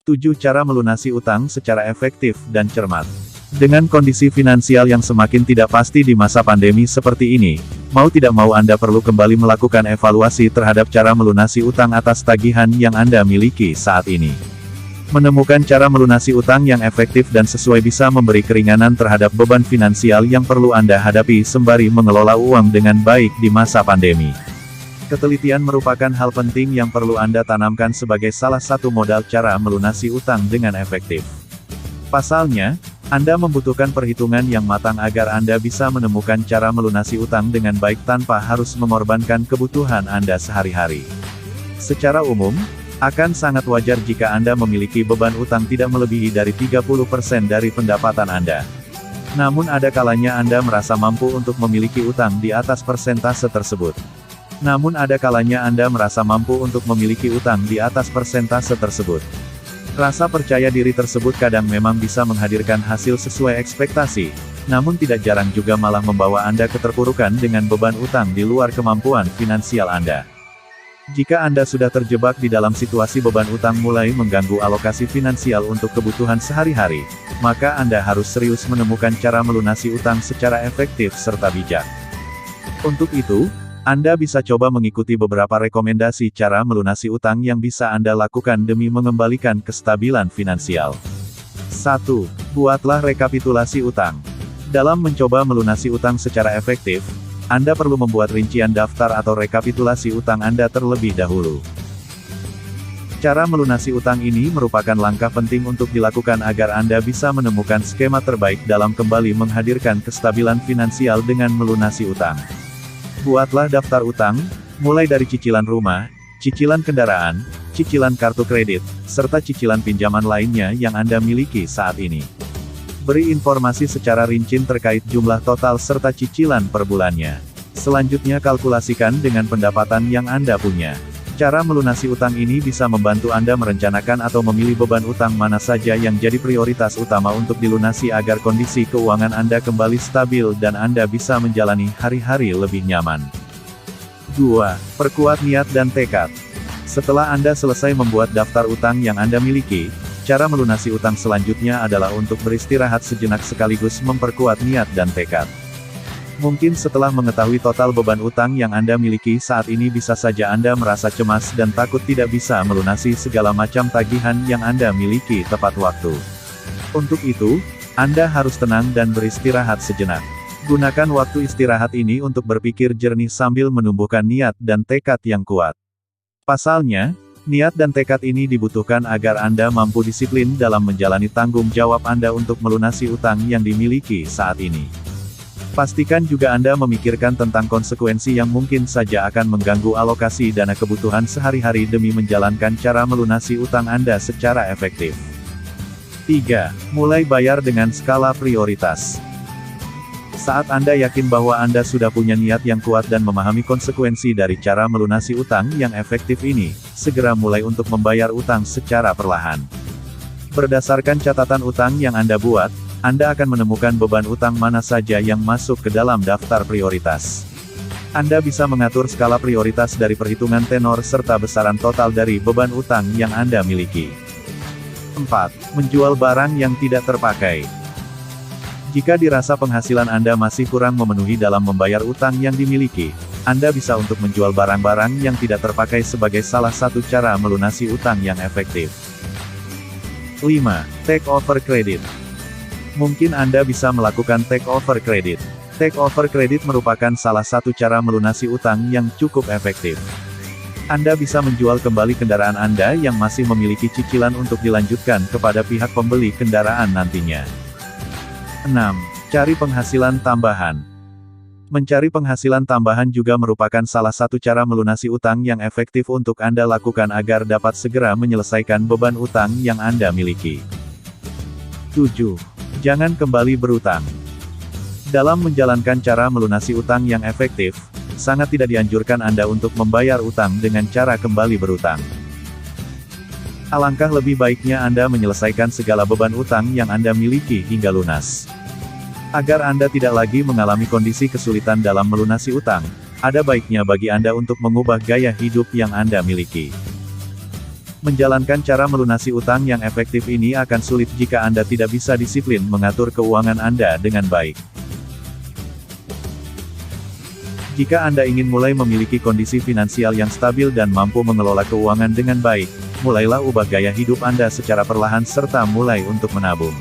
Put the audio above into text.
7 Cara melunasi utang secara efektif dan cermat. Dengan kondisi finansial yang semakin tidak pasti di masa pandemi seperti ini, mau tidak mau Anda perlu kembali melakukan evaluasi terhadap cara melunasi utang atas tagihan yang Anda miliki saat ini. Menemukan cara melunasi utang yang efektif dan sesuai bisa memberi keringanan terhadap beban finansial yang perlu Anda hadapi sembari mengelola uang dengan baik di masa pandemi. Ketelitian merupakan hal penting yang perlu Anda tanamkan sebagai salah satu modal cara melunasi utang dengan efektif. Pasalnya, Anda membutuhkan perhitungan yang matang agar Anda bisa menemukan cara melunasi utang dengan baik tanpa harus mengorbankan kebutuhan Anda sehari-hari. Secara umum, akan sangat wajar jika Anda memiliki beban utang tidak melebihi dari 30% dari pendapatan Anda. Namun ada kalanya Anda merasa mampu untuk memiliki utang di atas persentase tersebut. Rasa percaya diri tersebut kadang memang bisa menghadirkan hasil sesuai ekspektasi, namun tidak jarang juga malah membawa Anda ke terpurukan dengan beban utang di luar kemampuan finansial Anda. Jika Anda sudah terjebak di dalam situasi beban utang mulai mengganggu alokasi finansial untuk kebutuhan sehari-hari, maka Anda harus serius menemukan cara melunasi utang secara efektif serta bijak. Untuk itu, Anda bisa coba mengikuti beberapa rekomendasi cara melunasi utang yang bisa Anda lakukan demi mengembalikan kestabilan finansial. 1. Buatlah rekapitulasi utang. Dalam mencoba melunasi utang secara efektif, Anda perlu membuat rincian daftar atau rekapitulasi utang Anda terlebih dahulu. Cara melunasi utang ini merupakan langkah penting untuk dilakukan agar Anda bisa menemukan skema terbaik dalam kembali menghadirkan kestabilan finansial dengan melunasi utang. Buatlah daftar utang, mulai dari cicilan rumah, cicilan kendaraan, cicilan kartu kredit, serta cicilan pinjaman lainnya yang Anda miliki saat ini. Beri informasi secara rinci terkait jumlah total serta cicilan per bulannya. Selanjutnya kalkulasikan dengan pendapatan yang Anda punya. Cara melunasi utang ini bisa membantu Anda merencanakan atau memilih beban utang mana saja yang jadi prioritas utama untuk dilunasi agar kondisi keuangan Anda kembali stabil dan Anda bisa menjalani hari-hari lebih nyaman. 2. Perkuat niat dan tekad. Setelah Anda selesai membuat daftar utang yang Anda miliki, cara melunasi utang selanjutnya adalah untuk beristirahat sejenak sekaligus memperkuat niat dan tekad. Mungkin setelah mengetahui total beban utang yang Anda miliki saat ini bisa saja Anda merasa cemas dan takut tidak bisa melunasi segala macam tagihan yang Anda miliki tepat waktu. Untuk itu, Anda harus tenang dan beristirahat sejenak. Gunakan waktu istirahat ini untuk berpikir jernih sambil menumbuhkan niat dan tekad yang kuat. Pasalnya, niat dan tekad ini dibutuhkan agar Anda mampu disiplin dalam menjalani tanggung jawab Anda untuk melunasi utang yang dimiliki saat ini. Pastikan juga Anda memikirkan tentang konsekuensi yang mungkin saja akan mengganggu alokasi dana kebutuhan sehari-hari demi menjalankan cara melunasi utang Anda secara efektif. 3. Mulai bayar dengan skala prioritas. Saat Anda yakin bahwa Anda sudah punya niat yang kuat dan memahami konsekuensi dari cara melunasi utang yang efektif ini, segera mulai untuk membayar utang secara perlahan. Berdasarkan catatan utang yang Anda buat, Anda akan menemukan beban utang mana saja yang masuk ke dalam daftar prioritas. Anda bisa mengatur skala prioritas dari perhitungan tenor serta besaran total dari beban utang yang Anda miliki. 4. Menjual barang yang tidak terpakai. Jika dirasa penghasilan Anda masih kurang memenuhi dalam membayar utang yang dimiliki, Anda bisa untuk menjual barang-barang yang tidak terpakai sebagai salah satu cara melunasi utang yang efektif. 5. Take over credit. Mungkin Anda bisa melakukan take over credit. Take over credit merupakan salah satu cara melunasi utang yang cukup efektif. Anda bisa menjual kembali kendaraan Anda yang masih memiliki cicilan untuk dilanjutkan kepada pihak pembeli kendaraan nantinya. 6. Cari penghasilan tambahan. Mencari penghasilan tambahan juga merupakan salah satu cara melunasi utang yang efektif untuk Anda lakukan agar dapat segera menyelesaikan beban utang yang Anda miliki. 7. Jangan kembali berutang. Dalam menjalankan cara melunasi utang yang efektif, sangat tidak dianjurkan Anda untuk membayar utang dengan cara kembali berutang. Alangkah lebih baiknya Anda menyelesaikan segala beban utang yang Anda miliki hingga lunas. Agar Anda tidak lagi mengalami kondisi kesulitan dalam melunasi utang, ada baiknya bagi Anda untuk mengubah gaya hidup yang Anda miliki. Menjalankan cara melunasi utang yang efektif ini akan sulit jika Anda tidak bisa disiplin mengatur keuangan Anda dengan baik. Jika Anda ingin mulai memiliki kondisi finansial yang stabil dan mampu mengelola keuangan dengan baik, mulailah ubah gaya hidup Anda secara perlahan serta mulai untuk menabung.